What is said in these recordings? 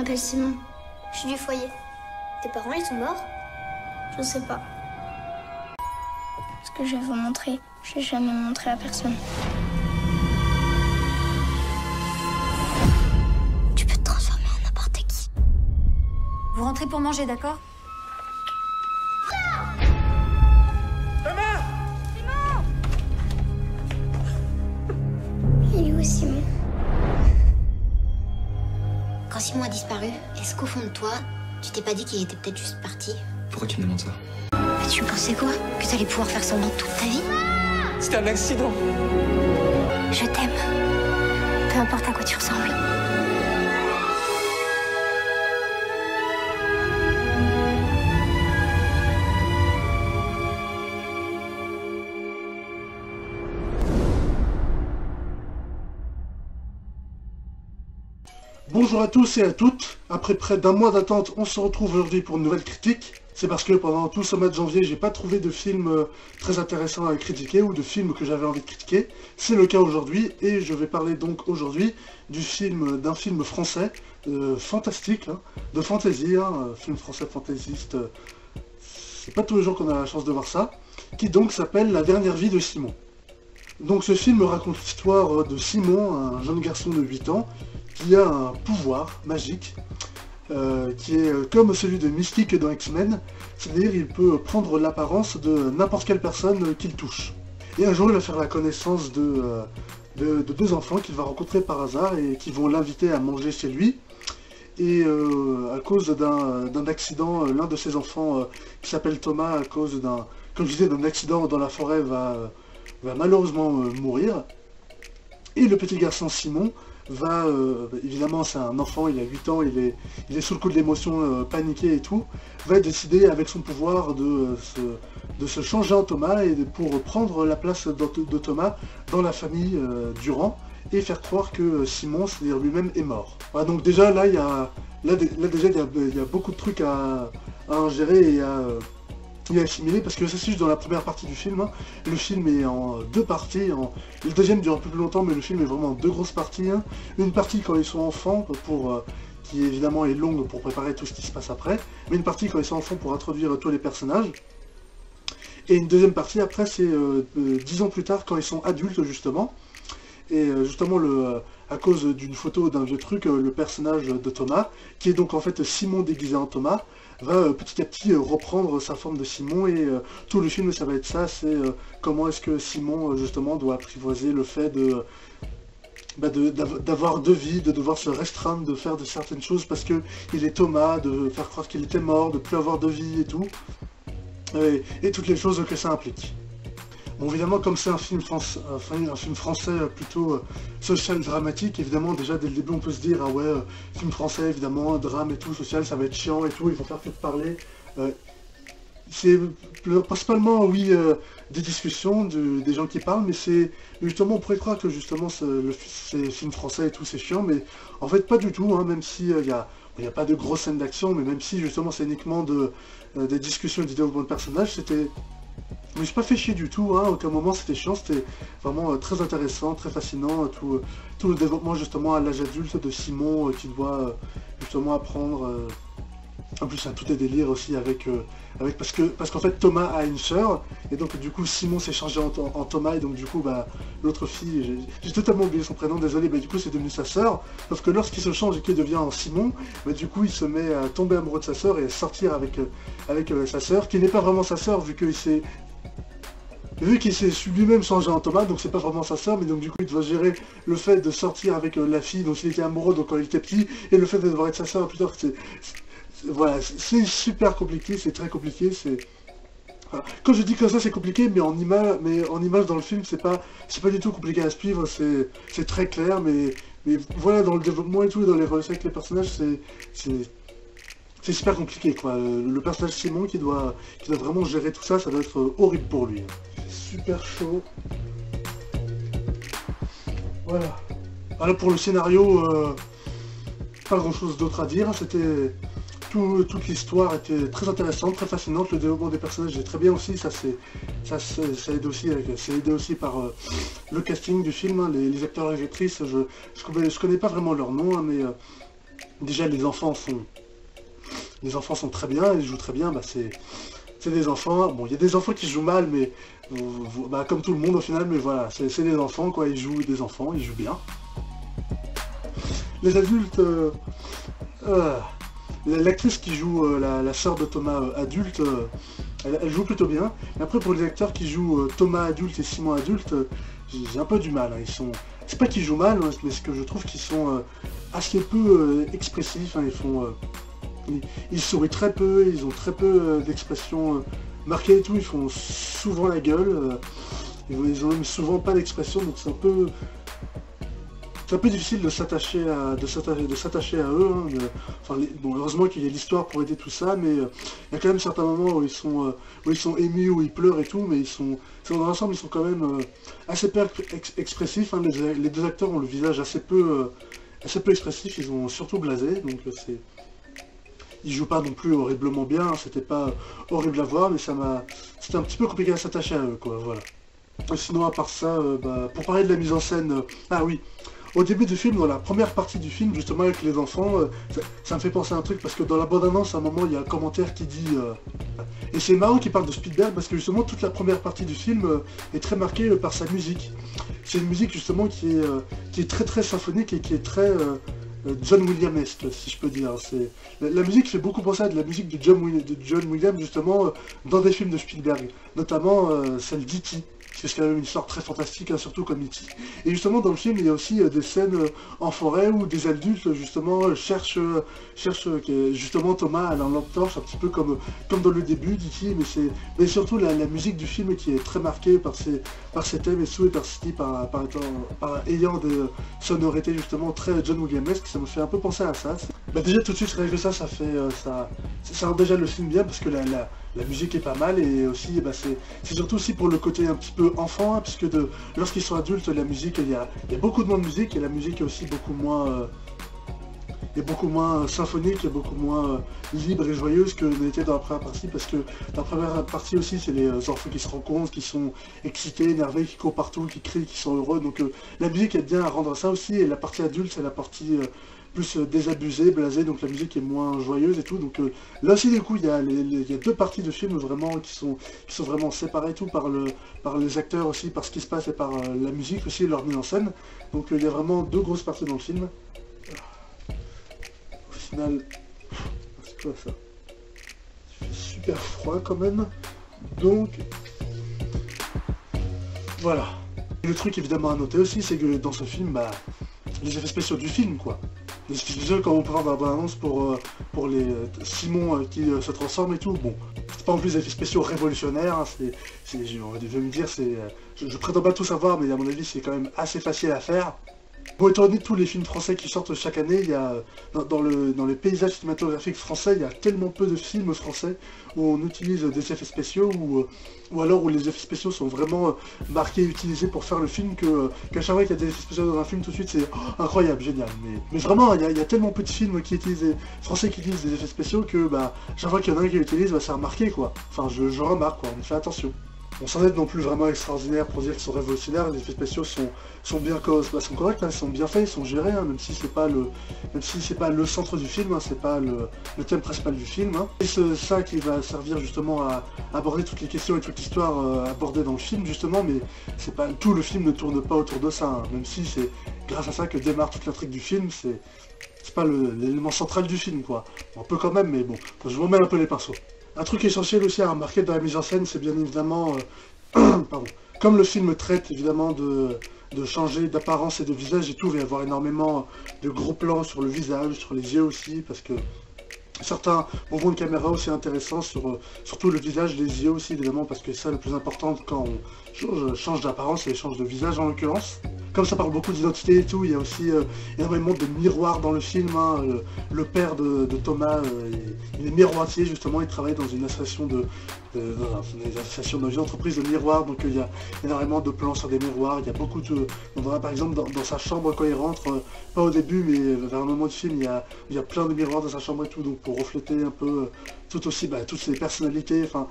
m'appelle Simon. Je suis du foyer. Tes parents, ils sont morts? Je sais pas. Ce que je vais vous montrer, je l'ai jamais montré à personne. Tu peux te transformer en n'importe qui. Vous rentrez pour manger, d'accord? Thomas! Il est où, Simon? Quand Simon a disparu, est-ce qu'au fond de toi, tu t'es pas dit qu'il était peut-être juste parti? Pourquoi tu me demandes ça? Mais tu pensais quoi? Que t'allais pouvoir faire semblant toute ta vie? C'était un accident. Je t'aime. Peu importe à quoi tu ressembles. Bonjour à tous et à toutes, après près d'un mois d'attente, on se retrouve aujourd'hui pour une nouvelle critique. C'est parce que pendant tout ce mois de janvier, j'ai pas trouvé de film très intéressant à critiquer ou de film que j'avais envie de critiquer. C'est le cas aujourd'hui et je vais parler donc aujourd'hui d'un film français fantastique, hein, de fantasy, film français fantaisiste. C'est pas tous les jours qu'on a la chance de voir ça, qui donc s'appelle La dernière vie de Simon. Donc ce film raconte l'histoire de Simon, un jeune garçon de 8 ans, qui a un pouvoir magique, qui est comme celui de Mystique dans X-Men, c'est-à-dire il peut prendre l'apparence de n'importe quelle personne qu'il touche. Et un jour il va faire la connaissance de deux enfants qu'il va rencontrer par hasard et qui vont l'inviter à manger chez lui. Et à cause d'un accident, l'un de ses enfants, qui s'appelle Thomas, à cause comme je disais, d'un accident dans la forêt, va malheureusement mourir. Et le petit garçon Simon va, évidemment c'est un enfant, il a 8 ans, il est sous le coup de l'émotion, paniqué et tout, va décider avec son pouvoir de se changer en Thomas et pour prendre la place de Thomas dans la famille Durand et faire croire que Simon, c'est-à-dire lui-même, est mort. Voilà, donc déjà là, il y a beaucoup de trucs à ingérer et à assimilé, parce que ça c'est juste dans la première partie du film, hein. Le film est en deux parties, le deuxième dure un peu plus longtemps, mais le film est vraiment en deux grosses parties, hein. Une partie quand ils sont enfants, qui évidemment est longue pour préparer tout ce qui se passe après, mais une partie quand ils sont enfants pour introduire tous les personnages, et une deuxième partie après c'est 10 ans plus tard quand ils sont adultes justement, et justement à cause d'une photo d'un vieux truc, le personnage de Thomas, qui est donc en fait Simon déguisé en Thomas, va petit à petit reprendre sa forme de Simon, et tout le film ça va être ça, c'est comment est-ce que Simon justement doit apprivoiser le fait d'avoir deux vies, de devoir se restreindre, de faire de certaines choses parce que il est Thomas, de faire croire qu'il était mort, de plus avoir de vie et tout, et toutes les choses que ça implique. Bon, évidemment, comme c'est un film français plutôt social dramatique, évidemment, déjà dès le début on peut se dire, ah ouais, film français, évidemment, drame et tout, social, ça va être chiant et tout, ils vont faire que de parler. C'est principalement, oui, des discussions, des gens qui parlent, mais c'est justement, on pourrait croire que justement c'est film français et tout, c'est chiant, mais en fait pas du tout, hein, même si il n'y a pas de grosses scènes d'action, mais même si justement c'est uniquement des discussions et des développements de personnages, je me suis pas fait chier du tout, hein, à aucun moment c'était chiant, c'était vraiment très intéressant, très fascinant, tout le développement justement à l'âge adulte de Simon qui doit justement apprendre, en plus tout est délire aussi parce qu'en fait Thomas a une sœur, et donc du coup Simon s'est changé en Thomas, et donc du coup l'autre fille, j'ai totalement oublié son prénom, désolé, du coup c'est devenu sa sœur, sauf que lorsqu'il se change et qu'il devient en Simon, du coup il se met à tomber amoureux de sa sœur et à sortir avec sa sœur, qui n'est pas vraiment sa sœur vu qu'il s'est lui-même changé en Thomas, donc c'est pas vraiment sa sœur, mais donc du coup il doit gérer le fait de sortir avec la fille dont il était amoureux donc quand il était petit, et le fait de devoir être sa sœur plus tard, voilà, c'est super compliqué, c'est très compliqué, voilà. Quand je dis que ça c'est compliqué, mais en image dans le film c'est pas du tout compliqué à suivre, c'est très clair, mais voilà, dans le développement et tout, et dans les relations avec les personnages, c'est super compliqué, quoi. Le personnage Simon qui doit vraiment gérer tout ça, ça doit être horrible pour lui. Super chaud. Voilà. Alors pour le scénario, pas grand chose d'autre à dire, toute l'histoire était très intéressante, très fascinante, le développement des personnages est très bien aussi, ça aide aussi par le casting du film, hein, les acteurs et les actrices, je connais pas vraiment leur nom, hein, mais déjà les enfants sont très bien, ils jouent très bien, bah c'est des enfants, bon il y a des enfants qui jouent mal, mais bah, comme tout le monde au final, mais voilà, c'est des enfants quoi, ils jouent des enfants, ils jouent bien. Les adultes, l'actrice qui joue la sœur de Thomas adulte, elle joue plutôt bien. Mais après pour les acteurs qui jouent Thomas adulte et Simon adulte, j'ai un peu du mal. Hein. C'est pas qu'ils jouent mal, hein, mais c'est que je trouve qu'ils sont assez peu expressifs. Hein. Ils sourient très peu, ils ont très peu d'expressions marquées et tout. Ils font souvent la gueule. Ils ont même souvent pas d'expression, donc c'est un peu difficile de s'attacher à eux. Hein, bon, heureusement qu'il y a l'histoire pour aider tout ça, mais il y a quand même certains moments où ils sont émus, où ils pleurent et tout, mais dans l'ensemble, ils sont quand même assez peu expressifs. Hein, les deux acteurs ont le visage assez peu expressif, ils ont surtout blasé, donc ils jouent pas non plus horriblement bien, hein, c'était pas horrible à voir, mais c'était un petit peu compliqué à s'attacher à eux, quoi, voilà. Et sinon, à part ça, pour parler de la mise en scène, ah oui, au début du film, dans la première partie du film, justement avec les enfants, ça me fait penser à un truc, parce que dans la bande-annonce, à un moment, il y a un commentaire qui dit... Et c'est marrant qu'il parle de Spielberg, parce que justement, toute la première partie du film est très marquée par sa musique. C'est une musique, justement, qui est très très symphonique et qui est très... John Williams-esque, si je peux dire. La musique fait beaucoup penser à de la musique de John Williams, justement, dans des films de Spielberg, notamment celle d'E.T., parce que c'est quand même une histoire très fantastique, hein, surtout comme E.T. Et justement, dans le film, il y a aussi des scènes en forêt où des adultes, justement, cherchent justement Thomas à la lampe torche, un petit peu comme dans le début d'E.T., mais surtout la musique du film qui est très marquée par ses thèmes et par ayant des sonorités, justement, très John Williams-esque, ça me fait un peu penser à ça. Bah, déjà, tout de suite, rien que ça rend déjà le film bien, parce que la musique est pas mal, et aussi c'est surtout aussi pour le côté un petit peu enfant, hein, puisque lorsqu'ils sont adultes, la musique, il y a beaucoup de moins de musique, et la musique est aussi beaucoup moins symphonique, et beaucoup moins libre et joyeuse que n'était dans la première partie, parce que dans la première partie aussi, c'est les enfants qui se rencontrent, qui sont excités, énervés, qui courent partout, qui crient, qui sont heureux, donc la musique aide bien à rendre ça aussi, et la partie adulte, c'est la partie... plus désabusé, blasé, donc la musique est moins joyeuse et tout, donc là aussi du coup il y a deux parties de film vraiment qui sont vraiment séparées tout par les acteurs aussi, par ce qui se passe et par la musique aussi, leur mise en scène, donc il y a vraiment deux grosses parties dans le film. Au final, c'est quoi ça? Il fait super froid quand même, donc voilà. Et le truc évidemment à noter aussi, c'est que dans ce film, les effets spéciaux du film, quoi. Les effets spéciaux, comme on peut voir dans la bande-annonce pour les Simon qui se transforment et tout, bon, c'est pas en plus des effets spéciaux révolutionnaires, hein, on va me dire, je prétends pas tout savoir, mais à mon avis, c'est quand même assez facile à faire. Bon, étant donné tous les films français qui sortent chaque année, il y a, dans les paysages cinématographiques français, il y a tellement peu de films français où on utilise des effets spéciaux, ou alors où les effets spéciaux sont vraiment marqués et utilisés pour faire le film, qu'à chaque fois qu'il y a des effets spéciaux dans un film, tout de suite c'est incroyable, génial. Mais vraiment, il y a tellement peu de films français qui utilisent des effets spéciaux que chaque fois qu'il y en a un qui l'utilise, c'est remarqué quoi. Enfin, je remarque quoi, on fait attention. On s'en est non plus vraiment extraordinaire pour dire qu'ils sont révolutionnaires, les effets spéciaux sont bien sont corrects, hein, ils sont bien faits, ils sont gérés, hein, même si c'est pas le centre du film, hein, c'est pas le thème principal du film. Hein. Et c'est ça qui va servir justement à aborder toutes les questions et toute l'histoire abordée dans le film justement, mais c'est pas tout le film ne tourne pas autour de ça, hein, même si c'est grâce à ça que démarre toute l'intrigue du film, c'est pas l'élément central du film quoi. Un peu quand même, mais bon, je vous remets un peu les pinceaux. Un truc essentiel aussi à remarquer dans la mise en scène, c'est bien évidemment, pardon, comme le film traite évidemment de changer d'apparence et de visage et tout, il va y avoir énormément de gros plans sur le visage, sur les yeux aussi, parce que certains mouvements de caméra aussi intéressants surtout le visage, les yeux aussi évidemment, parce que c'est ça le plus important quand on change d'apparence et change de visage en l'occurrence. Comme ça parle beaucoup d'identité et tout, il y a aussi énormément de miroirs dans le film. Hein. Le père de Thomas, il est miroitier justement, il travaille dans une association dans une entreprise de miroirs, donc il y a énormément de plans sur des miroirs, il y a beaucoup de... On verra par exemple dans sa chambre quand il rentre, pas au début mais vers un moment du film, il y a plein de miroirs dans sa chambre et tout, donc pour refléter un peu tout aussi toutes ses personnalités, enfin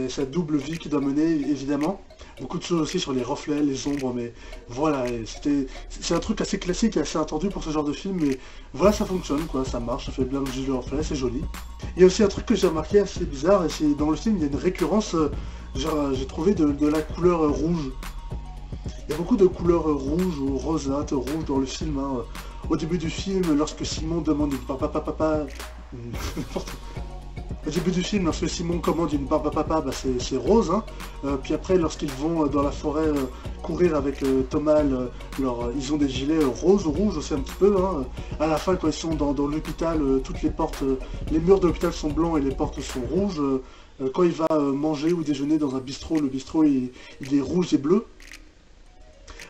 sa double vie qu'il doit mener évidemment. Beaucoup de choses aussi sur les reflets, les ombres, mais voilà, c'est un truc assez classique et assez attendu pour ce genre de film, mais voilà, ça fonctionne quoi, ça marche, ça fait bien le reflet, c'est joli. Il y a aussi un truc que j'ai remarqué assez bizarre, et c'est dans le film, il y a une récurrence, j'ai trouvé de la couleur rouge. Il y a beaucoup de couleurs rouges ou rosâtres, rouges dans le film. Hein. Au début du film, lorsque Simon demande une papa, au début du film, lorsque Simon commande une papa, c'est rose. Hein. Puis après, lorsqu'ils vont dans la forêt courir avec Thomas, ils ont des gilets roses ou rouges aussi un petit peu. Hein. À la fin, quand ils sont dans l'hôpital, toutes les portes, les murs de l'hôpital sont blancs et les portes sont rouges. Quand il va manger ou déjeuner dans un bistrot, le bistrot il est rouge et bleu.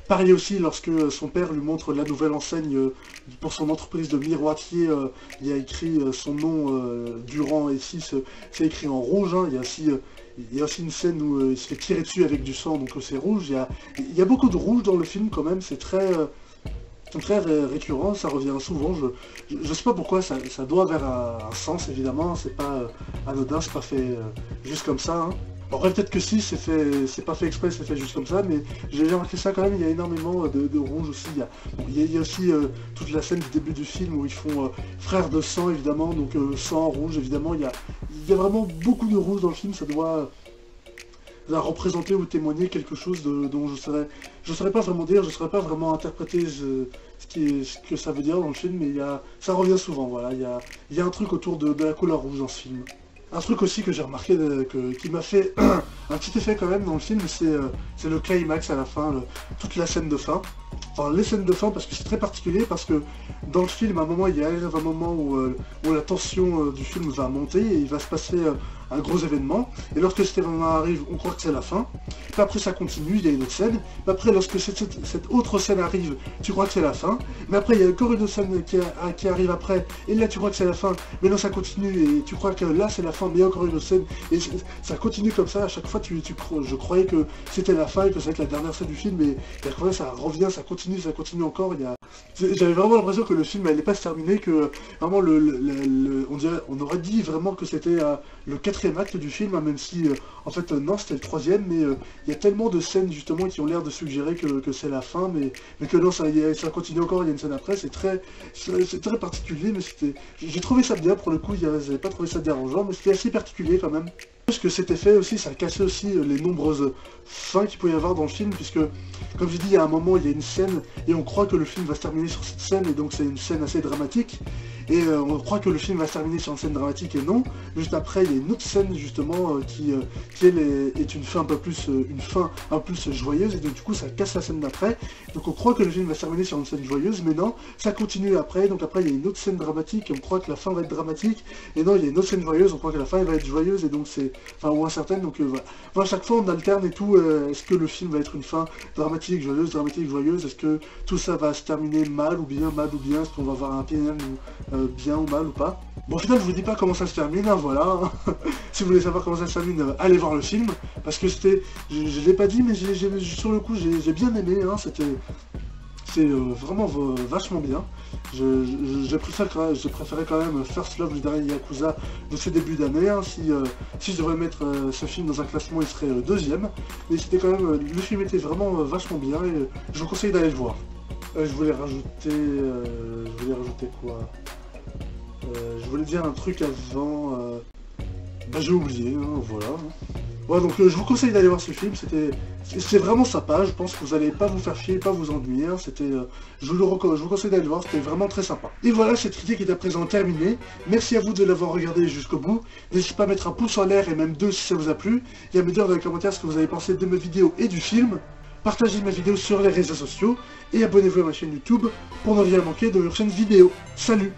Pareil aussi lorsque son père lui montre la nouvelle enseigne pour son entreprise de miroitier, il y a écrit son nom Durand et 6, c'est écrit en rouge. Hein. Il y a aussi une scène où il se fait tirer dessus avec du sang, donc c'est rouge. Il y a beaucoup de rouge dans le film quand même, c'est très récurrent, ça revient souvent. Je sais pas pourquoi, ça doit avoir un sens évidemment, c'est pas anodin, c'est pas fait juste comme ça. Hein. Après peut-être que si, c'est pas fait exprès, c'est fait juste comme ça, mais j'ai remarqué ça quand même, il y a énormément de rouge aussi. Il y a aussi toute la scène du début du film où ils font frères de sang évidemment, donc sang rouge évidemment, il y a vraiment beaucoup de rouge dans le film, ça doit représenter ou témoigner quelque chose dont je saurais pas vraiment dire, je saurais pas vraiment interpréter ce que ça veut dire dans le film, mais ça revient souvent, voilà, il y a un truc autour de la couleur rouge dans ce film. Un truc aussi que j'ai remarqué, qui m'a fait un petit effet quand même dans le film, c'est le climax à la fin, toute la scène de fin. Enfin, les scènes de fin, parce que c'est très particulier, parce que dans le film, à un moment, il y a un moment où la tension du film va monter, et il va se passer un gros événement, et lorsque cet événement arrive, on croit que c'est la fin, puis après ça continue, il y a une autre scène, puis après lorsque cette autre scène arrive, tu crois que c'est la fin, mais après il y a encore une autre scène qui arrive après, et là tu crois que c'est la fin, mais non ça continue, et tu crois que là c'est la fin, mais il y a encore une autre scène, et ça continue comme ça, à chaque fois je croyais que c'était la fin, et que ça va être la dernière scène du film, et après ça revient, ça continue encore, j'avais vraiment l'impression que le film n'allait pas se terminer, que vraiment on aurait dit vraiment que c'était le 4e acte du film, hein, même si en fait non c'était le 3e, mais il y a tellement de scènes justement qui ont l'air de suggérer que c'est la fin, mais que non ça continue encore, il y a une scène après, c'est très particulier, mais j'ai trouvé ça bien pour le coup, j'avais pas trouvé ça dérangeant, mais c'était assez particulier quand même. Parce que cet effet aussi, ça cassait aussi les nombreuses fins qu'il peut y avoir dans le film, puisque, comme je dis, il y a un moment, il y a une scène, et on croit que le film va se terminer sur cette scène, et donc c'est une scène assez dramatique, et on croit que le film va se terminer sur une scène dramatique, et non. Juste après, il y a une autre scène, justement, qui elle, est une fin un peu plus joyeuse, et donc du coup, ça casse la scène d'après, donc on croit que le film va se terminer sur une scène joyeuse, mais non, ça continue après, donc après, il y a une autre scène dramatique, et on croit que la fin va être dramatique, et non, il y a une autre scène joyeuse, on croit que la fin elle va être joyeuse, et donc c'est... Enfin, ou incertaine, donc voilà. À chaque fois on alterne et tout, est-ce que le film va être une fin dramatique, joyeuse, est-ce que tout ça va se terminer mal ou bien, est-ce qu'on va avoir un final bien ou mal ou pas. Bon, au final je vous dis pas comment ça se termine, hein, voilà. Si vous voulez savoir comment ça se termine, allez voir le film, parce que je l'ai pas dit, mais sur le coup j'ai bien aimé, hein, c'est vraiment vachement bien. Je préférais quand même First Love, le dernier Yakuza de ce début d'année. Hein. Si je devais mettre ce film dans un classement, il serait 2e. Mais c'était quand même, le film était vraiment vachement bien et je vous conseille d'aller le voir. Je voulais rajouter quoi? Je voulais dire un truc avant. J'ai oublié, hein, voilà. Ouais, donc je vous conseille d'aller voir ce film, c'est vraiment sympa, je pense que vous allez pas vous faire chier, pas vous ennuyer, hein. Je vous conseille d'aller le voir, c'était vraiment très sympa. Et voilà, cette critique est à présent terminée, merci à vous de l'avoir regardé jusqu'au bout, n'hésitez pas à mettre un pouce en l'air et même 2 si ça vous a plu, et à me dire dans les commentaires ce que vous avez pensé de mes vidéos et du film, partagez ma vidéo sur les réseaux sociaux, et abonnez-vous à ma chaîne YouTube pour ne rien manquer de mes prochaines vidéos. Salut!